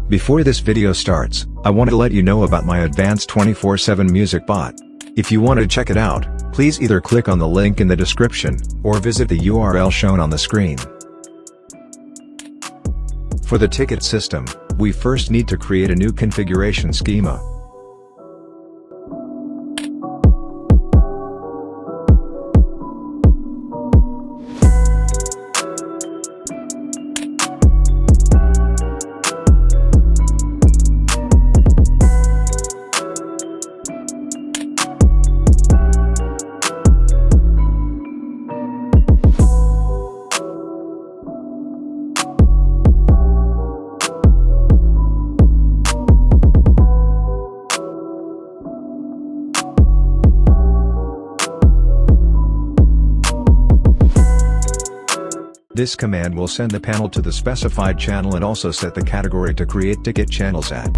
Before this video starts, I want to let you know about my advanced 24/7 music bot. If you want to check it out, please either click on the link in the description, or visit the URL shown on the screen. For the ticket system, we first need to create a new configuration schema. This command will send the panel to the specified channel and also set the category to create ticket channels at.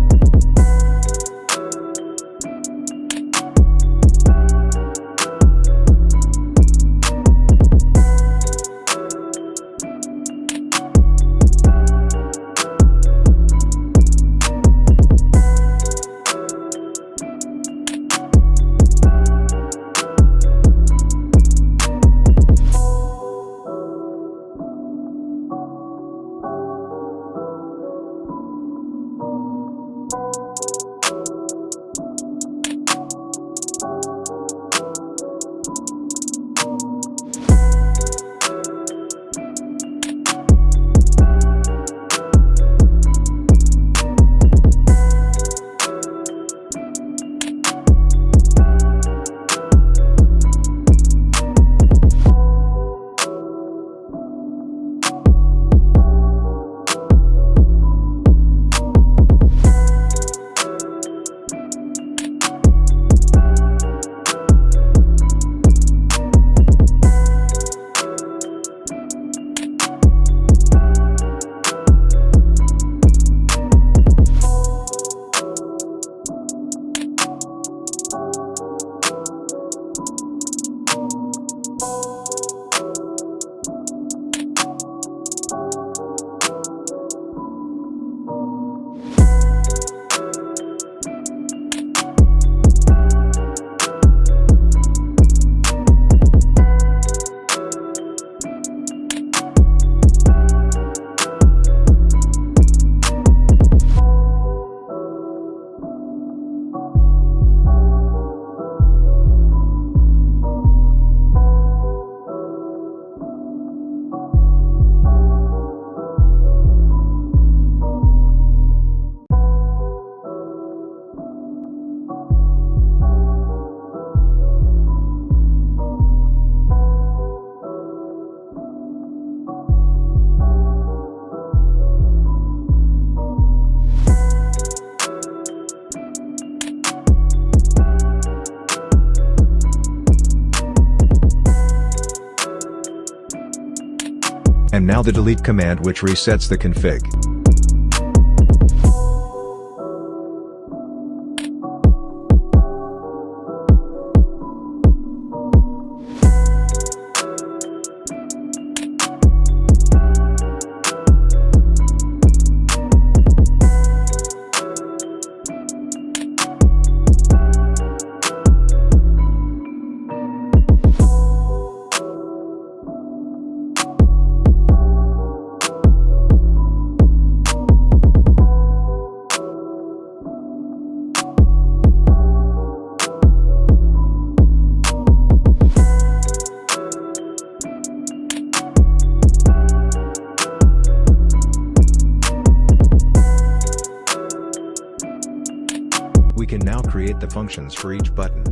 And now the delete command, which resets the config. We can now create the functions for each button.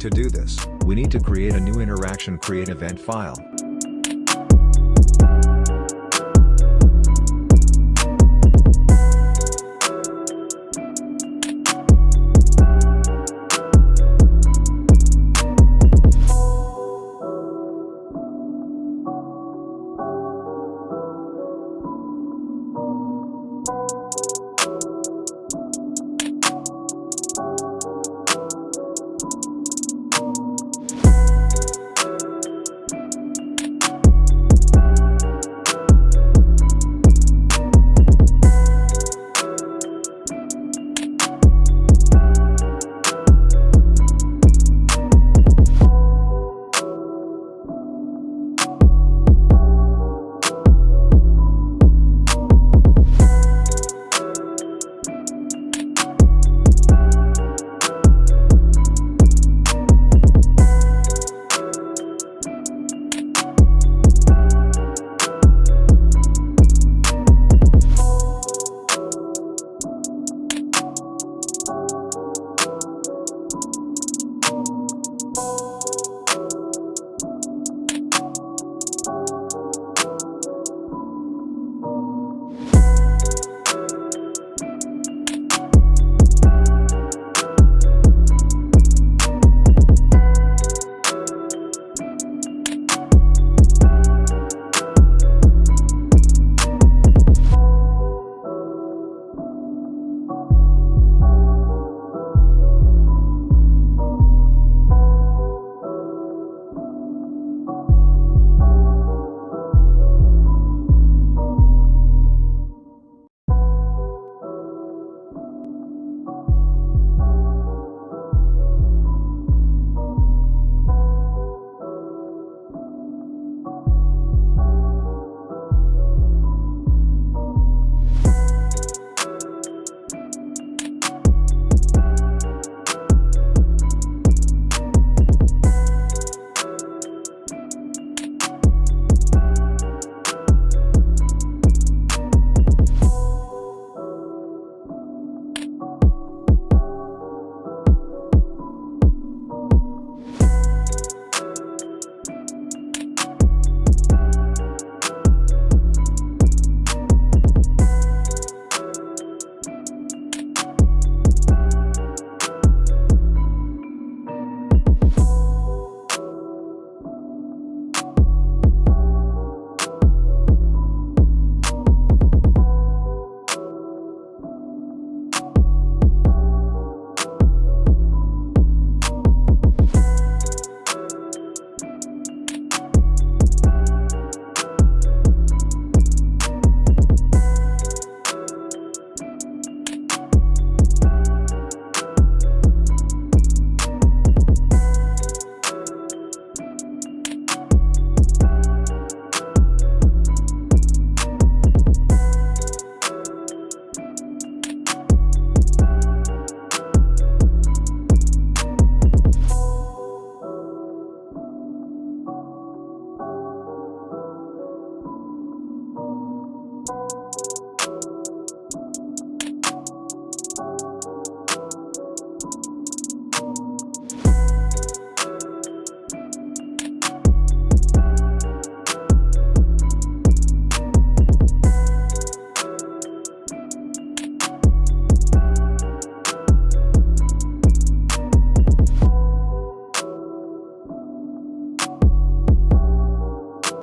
To do this, we need to create a new interaction create event file.